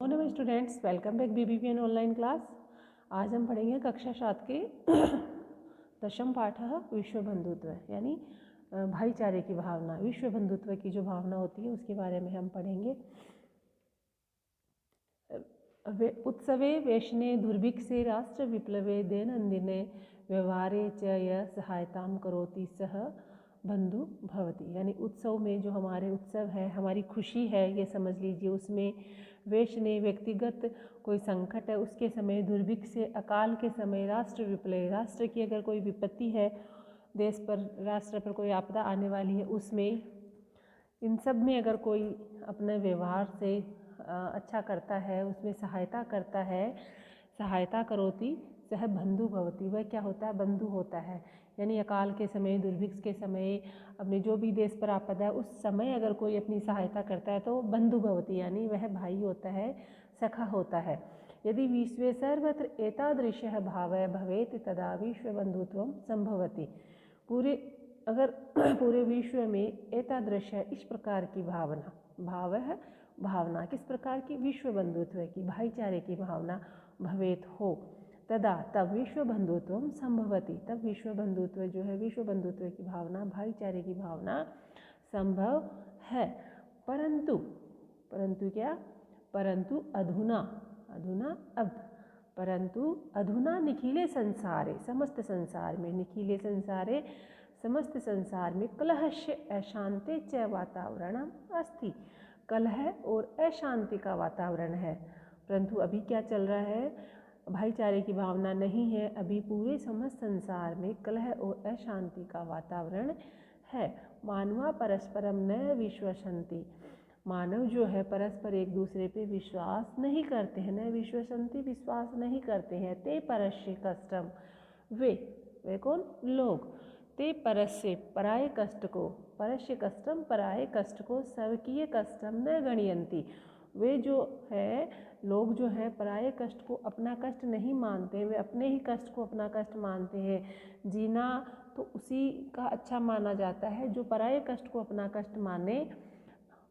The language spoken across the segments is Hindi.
Afternoon students, welcome back BBPN online class. आज हम पढ़ेंगे कक्षा 7 के दशम पाठ विश्व बंधुत्व, यानी भाईचारे की भावना। विश्व बंधुत्व की जो भावना होती है उसके बारे में हम पढ़ेंगे। उत्सवे वेशने दुर्भिक्षे राष्ट्र विप्लवे दैनंदिने व्यवहारे च य सहायतां करोति सह बंधु भवति। यानी उत्सव में जो हमारे उत्सव है, हमारी खुशी है, ये समझ लीजिए, उसमें वेशने व्यक्तिगत कोई संकट है उसके समय, दुर्भिक्ष से अकाल के समय, राष्ट्र विप्लव राष्ट्र की अगर कोई विपत्ति है, देश पर राष्ट्र पर कोई आपदा आने वाली है उसमें, इन सब में अगर कोई अपने व्यवहार से अच्छा करता है, उसमें सहायता करता है, सहायता करोति सह बंधु भवति, वह क्या होता है? बंधु होता है। यानी अकाल के समय, दुर्भिक्ष के समय, अपने जो भी देश पर आपदा है उस समय अगर कोई अपनी सहायता करता है तो बंधु भवति, यानी वह भाई होता है, सखा होता है। यदि विश्वे सर्वत्र एतादृशः भावः भवेत् तदा विश्व बंधुत्वं संभवति। अगर पूरे विश्व में एतादृश है, इस प्रकार की भावना, भाव है भावना किस प्रकार की? विश्व बंधुत्व की, भाईचारे की भावना भवेत हो, तदा तब विश्व बंधुत्व संभवति, तब विश्व बंधुत्व जो है, विश्व बंधुत्व की भावना, भाईचारे की भावना संभव है। परंतु क्या? परंतु अधुना अब, परंतु अधुना निखिले संसारे, समस्त संसार में, निखिले संसारे समस्त संसार में, कलहस्य अशांति च वातावरण अस्ति, कलह और अशांति का वातावरण है। परंतु अभी क्या चल रहा है? भाईचारे की भावना नहीं है। अभी पूरे समस्त संसार में कलह और अशांति का वातावरण है। मानवा परस्परम न विश्वसन्ति, मानव जो है परस्पर एक दूसरे पे विश्वास नहीं करते हैं। न विश्वसन्ति, विश्वास नहीं करते हैं। ते परस्य कष्टम, वे कौन? लोग। ते परस्य, पराये कष्ट को, परस्य कष्टम, पराये कष्ट को, स्वकीय कष्टम न गणयन्ति, वे जो है लोग जो है पराये कष्ट को अपना कष्ट नहीं मानते, वे अपने ही कष्ट को अपना कष्ट मानते हैं। जीना तो उसी का अच्छा माना जाता है जो पराये कष्ट को अपना कष्ट माने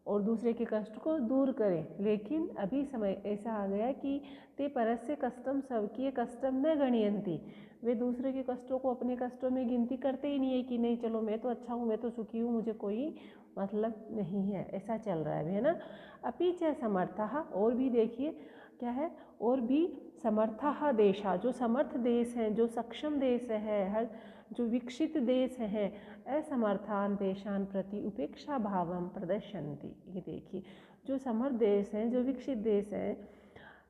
और दूसरे के कष्ट को दूर करें। लेकिन अभी समय ऐसा आ गया कि ते परस्य कष्टम स्वकीय कष्टम न गणयन्ति, वे दूसरे के कष्टों को अपने कष्टों में गिनती करते ही नहीं है कि नहीं चलो मैं तो अच्छा हूँ, मैं तो सुखी हूँ, मुझे कोई मतलब नहीं है। ऐसा चल रहा है ना। अपि च समर्थः, और भी देखिए क्या है, और भी समर्थः देशा, जो समर्थ देश हैं, जो सक्षम देश है, हर जो विकसित देश हैं, असमर्थान देशान प्रति उपेक्षा भावम प्रदर्शन्ति। ये देखिए, जो समर्थ देश हैं, जो विकसित देश हैं,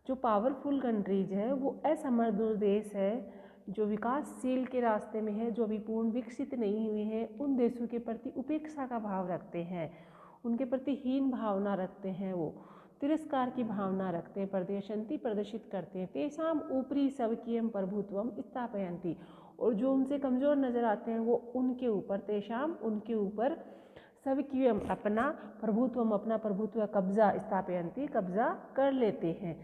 जो पावरफुल कंट्रीज हैं, वो असमर्थ देश है, जो विकासशील के रास्ते में है, जो अभी पूर्ण विकसित नहीं हुए हैं, उन देशों के प्रति उपेक्षा का भाव रखते हैं, उनके प्रति हीन भावना रखते हैं, वो तिरस्कार की भावना रखते हैं, प्रदर्शन्ति, प्रदर्शित करते हैं। तेषाम ऊपरी स्वकीयम प्रभुत्वम स्थापयन्ति, और जो उनसे कमज़ोर नज़र आते हैं वो उनके ऊपर, तेषाम, उनके ऊपर, स्वकीयम, अपना, प्रभुत्वम, अपना प्रभुत्व, कब्जा, स्थापयन्ति, कब्जा कर लेते हैं।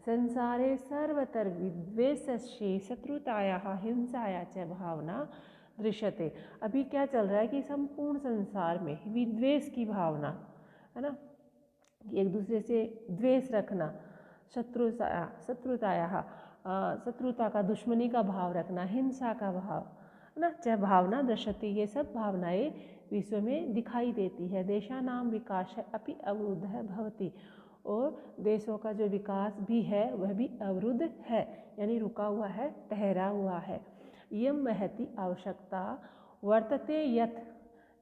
संसारे सर्वत्र विद्वेषस्य शत्रुतायाः हिंसाया च भावना दृश्यते। अभी क्या चल रहा है कि संपूर्ण संसार में विद्वेष की भावना है ना, एक दूसरे से द्वेष रखना, शत्रुता का, दुश्मनी का भाव रखना, हिंसा का भाव है ना, च भावना दृश्यते, ये सब भावनाएं विश्व में दिखाई देती है। देशानाम विकास अपि अवरुद्धः भवति, और देशों का जो विकास भी है वह भी अवरुद्ध है, यानी रुका हुआ है, ठहरा हुआ है। इयं महती आवश्यकता वर्तते यत्,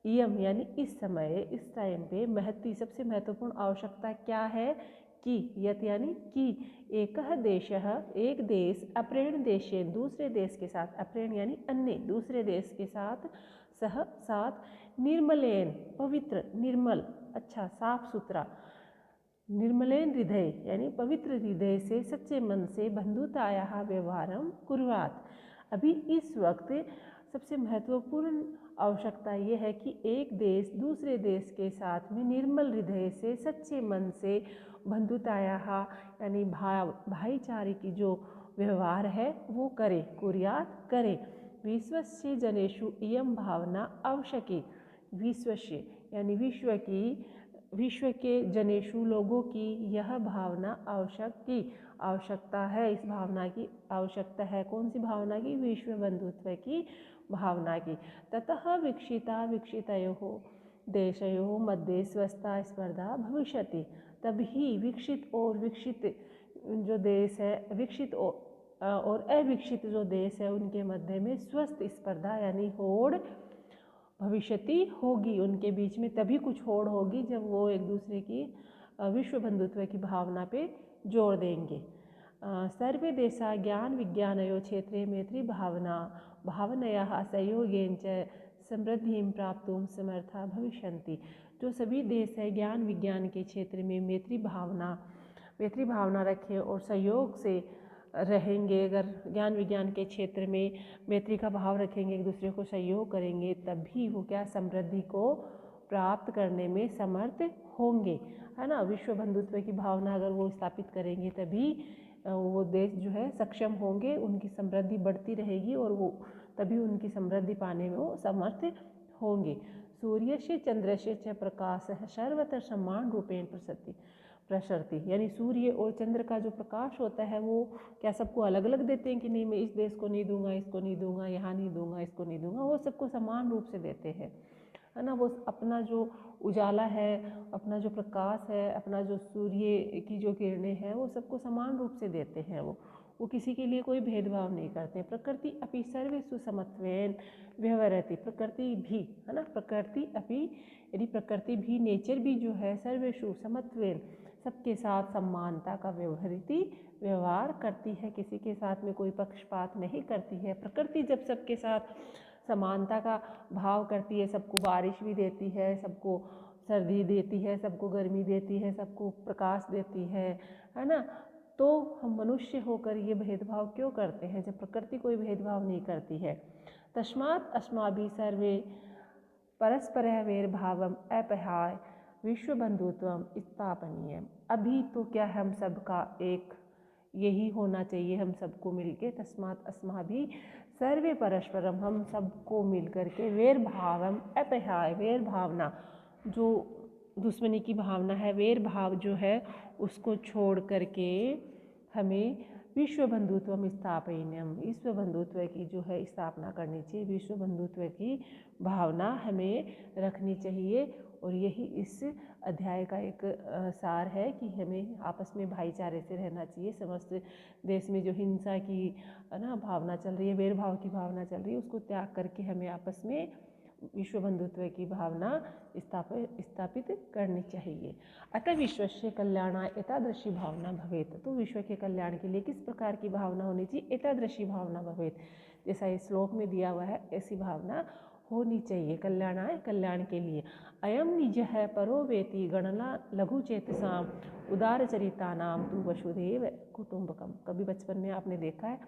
इयम यानी इस समय, इस टाइम पे, महती सबसे महत्वपूर्ण आवश्यकता क्या है? कि, यत यानी कि, एकः देशः, एक देश, अपरेण देशे, दूसरे देश के साथ, अपरेण यानी अन्य, दूसरे देश के साथ, सह साथ, निर्मलेन, पवित्र, निर्मल, अच्छा, साफ सुथरा, निर्मलेन हृदय यानी पवित्र हृदय से, सच्चे मन से, बंधुतायाः व्यवहारं कुर्यात्। अभी इस वक्त सबसे महत्वपूर्ण आवश्यकता ये है कि एक देश दूसरे देश के साथ में निर्मल हृदय से, सच्चे मन से, बंधुतायाः यानी भाईचारे की जो व्यवहार है वो करे, कुर्यात् करे। विश्वस्य जनेषु इयं भावना आवश्यकी, विश्वस्य यानी विश्व की, विश्व के जनेशु लोगों की यह भावना आवश्यकता है। इस भावना की आवश्यकता है। कौन सी भावना की? विश्व बंधुत्व की भावना की। ततः विकसितयोः देशयोः मध्ये स्वस्था स्पर्धा भविष्यति। तभी विकसित और विकसित जो देश है, विकसित और अविकसित जो देश है, उनके मध्य में स्वस्थ स्पर्धा यानी होड़ भविष्यति होगी। उनके बीच में तभी कुछ होड़ होगी जब वो एक दूसरे की विश्व बंधुत्व की भावना पे जोर देंगे। सर्वे देशा ज्ञान विज्ञानयो क्षेत्रे मैत्री भावनया सहयोगेन च समृद्धिं प्राप्तुं समर्था भविष्यन्ति। जो सभी देश है ज्ञान विज्ञान के क्षेत्र में मैत्री भावना रखें और सहयोग से रहेंगे, अगर ज्ञान विज्ञान के क्षेत्र में मैत्री का भाव रखेंगे, एक दूसरे को सहयोग करेंगे, तभी वो क्या समृद्धि को प्राप्त करने में समर्थ होंगे, है ना। विश्व बंधुत्व की भावना अगर वो स्थापित करेंगे तभी वो देश जो है सक्षम होंगे, उनकी समृद्धि बढ़ती रहेगी और वो तभी उनकी समृद्धि पाने में वो समर्थ होंगे। सूर्य से चंद्र से च प्रकाश सर्वत्र समान रूपेण प्रसरति, यानी सूर्य और चंद्र का जो प्रकाश होता है वो क्या सबको अलग अलग देते हैं कि नहीं, मैं इस देश को नहीं दूंगा, इसको नहीं दूंगा, यहाँ नहीं दूंगा, इसको नहीं दूंगा, वो सबको समान रूप से देते हैं, है ना। वो अपना जो उजाला है, अपना जो प्रकाश है, अपना जो सूर्य की जो किरणें हैं, वो सबको समान रूप से देते हैं। वो किसी के लिए कोई भेदभाव नहीं करते। प्रकृति अपि सर्वेषु समत्वेन व्यवहरति, प्रकृति भी, है ना, प्रकृति अपि यानी प्रकृति भी, नेचर भी जो है सर्वेषु समत्वेन सबके साथ समानता का व्यवहार करती है, किसी के साथ में कोई पक्षपात नहीं करती है। प्रकृति जब सबके साथ समानता का भाव करती है, सबको बारिश भी देती है, सबको सर्दी देती है, सबको गर्मी देती है, सबको प्रकाश देती है ना। तो हम मनुष्य होकर ये भेदभाव क्यों करते हैं जब प्रकृति कोई भेदभाव नहीं करती है। तस्मात् अस्माभिः सर्वे परस्पर वैरभावम् अपहाय विश्व बंधुत्वम स्थापनीय। अभी तो क्या हम सबका एक यही होना चाहिए, हम सबको मिलके। तस्मात् अस्माभिः सर्वे परस्परम, हम सबको मिलकर के वैर भावम अपहाय, वैर भावना जो दुश्मनी की भावना है, वैर भाव जो है उसको छोड़ करके हमें विश्व बंधुत्व स्थापनीयम, विश्व बंधुत्व की जो है स्थापना करनी चाहिए, विश्व बंधुत्व की भावना हमें रखनी चाहिए। और यही इस अध्याय का एक सार है कि हमें आपस में भाईचारे से रहना चाहिए। समस्त देश में जो हिंसा की ना भावना चल रही है, वैरभाव की भावना चल रही है, उसको त्याग करके हमें आपस में विश्व बंधुत्व की भावना स्थापित करनी चाहिए। अतः विश्वस्य कल्याणाय एतादृशी भावना भवेत्। तो विश्व के कल्याण के लिए किस प्रकार की भावना होनी चाहिए? एतादृशी भावना भवेत्, जैसा इस श्लोक में दिया हुआ है ऐसी भावना होनी चाहिए। कल्याणाय, कल्याण के लिए। अयम निजः परो वेति गणना लघुचेतसाम उदारचरितानां तु वसुधैव कुटुंबकम। कभी बचपन में आपने देखा है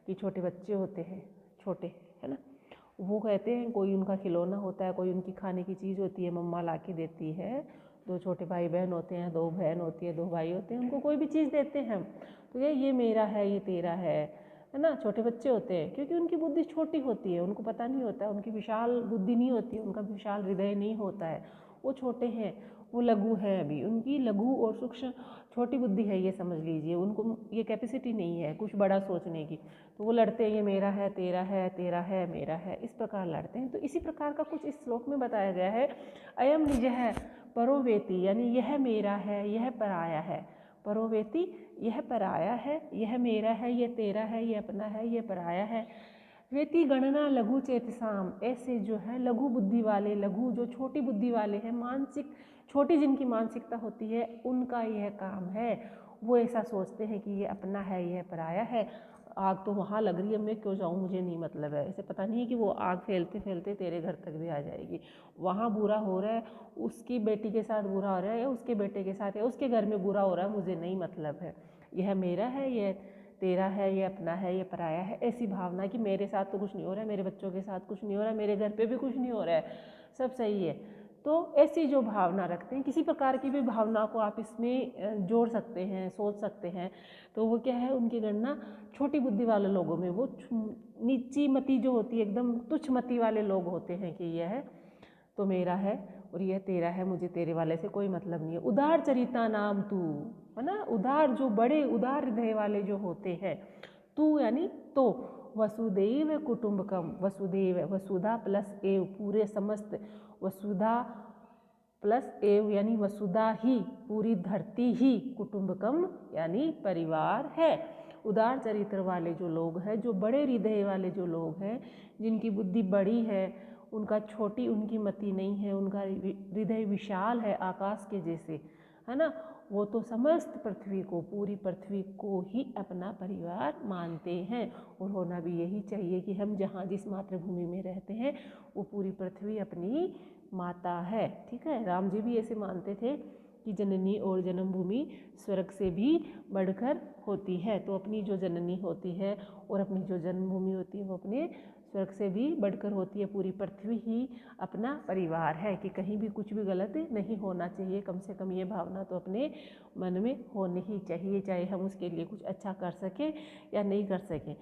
कि छोटे बच्चे होते हैं, छोटे, है ना, वो कहते हैं, कोई उनका खिलौना होता है, कोई उनकी खाने की चीज़ होती है, मम्मा ला के देती है। दो छोटे भाई बहन होते हैं, दो बहन होती है, दो भाई होते हैं, उनको कोई भी चीज़ देते हैं हम, तो ये मेरा है, ये तेरा है ना। छोटे बच्चे होते हैं क्योंकि उनकी बुद्धि छोटी होती है, उनको पता नहीं होता है, उनकी विशाल बुद्धि नहीं होती है, उनका विशाल हृदय नहीं होता है, वो छोटे हैं, वो लघु है, अभी उनकी लघु और सूक्ष्म छोटी बुद्धि है, ये समझ लीजिए। उनको ये कैपेसिटी नहीं है कुछ बड़ा सोचने की, तो वो लड़ते हैं, ये मेरा है, तेरा है, तेरा है, मेरा है, इस प्रकार लड़ते हैं। तो इसी प्रकार का कुछ इस श्लोक में बताया गया है। अयम निजः परोवेति, यानी यह मेरा है, यह पराया है। परोवेति, यह पराया है, यह मेरा है, यह तेरा है, यह अपना है, यह पराया है। वेति गणना लघु चेतसाम, ऐसे जो है लघु बुद्धि वाले, लघु जो छोटी बुद्धि वाले हैं, मानसिक छोटी जिनकी मानसिकता होती है, उनका यह काम है। वो ऐसा सोचते हैं कि ये अपना है, यह पराया है। आग तो वहाँ लग रही है, मैं क्यों जाऊँ, मुझे नहीं मतलब है। ऐसे पता नहीं है कि वो आग फैलते फैलते तेरे घर तक भी आ जाएगी। वहाँ बुरा हो रहा है, उसकी बेटी के साथ बुरा हो रहा है, या उसके बेटे के साथ, या उसके घर में बुरा हो रहा है, मुझे नहीं मतलब है। यह मेरा है, यह तेरा है, ये अपना है, ये पराया है। ऐसी भावना कि मेरे साथ तो कुछ नहीं हो रहा है, मेरे बच्चों के साथ कुछ नहीं हो रहा है, मेरे घर पे भी कुछ नहीं हो रहा है, सब सही है। तो ऐसी जो भावना रखते हैं, किसी प्रकार की भी भावना को आप इसमें जोड़ सकते हैं, सोच सकते हैं। तो वो क्या है, उनकी गणना छोटी बुद्धि वाले लोगों में, वो नीची मति जो होती है, एकदम तुच्छ मति वाले लोग होते हैं कि यह है तो मेरा है, और यह तेरा है, मुझे तेरे वाले से कोई मतलब नहीं है। उदार चरिता नाम तू, है ना, उदार जो बड़े उदार हृदय वाले जो होते हैं, तू यानी तो, वसुदेव कुटुंबकम, वसुदेव वसुधा प्लस एव, पूरे समस्त, वसुधा प्लस एव यानी वसुधा ही, पूरी धरती ही, कुटुंबकम यानी परिवार है। उदार चरित्र वाले जो लोग हैं, जो बड़े हृदय वाले जो लोग हैं, जिनकी बुद्धि बड़ी है, उनका छोटी उनकी मति नहीं है, उनका हृदय विशाल है आकाश के जैसे, है ना, वो तो समस्त पृथ्वी को, पूरी पृथ्वी को ही अपना परिवार मानते हैं। और होना भी यही चाहिए कि हम जहाँ जिस मातृभूमि में रहते हैं वो पूरी पृथ्वी अपनी माता है। ठीक है, राम जी भी ऐसे मानते थे कि जननी और जन्मभूमि स्वर्ग से भी बढ़कर होती है। तो अपनी जो जननी होती है और अपनी जो जन्मभूमि होती है वो अपने स्वर्ग से भी बढ़कर होती है। पूरी पृथ्वी ही अपना परिवार है कि कहीं भी कुछ भी गलत नहीं होना चाहिए। कम से कम ये भावना तो अपने मन में होनी ही चाहिए, चाहे हम उसके लिए कुछ अच्छा कर सकें या नहीं कर सकें।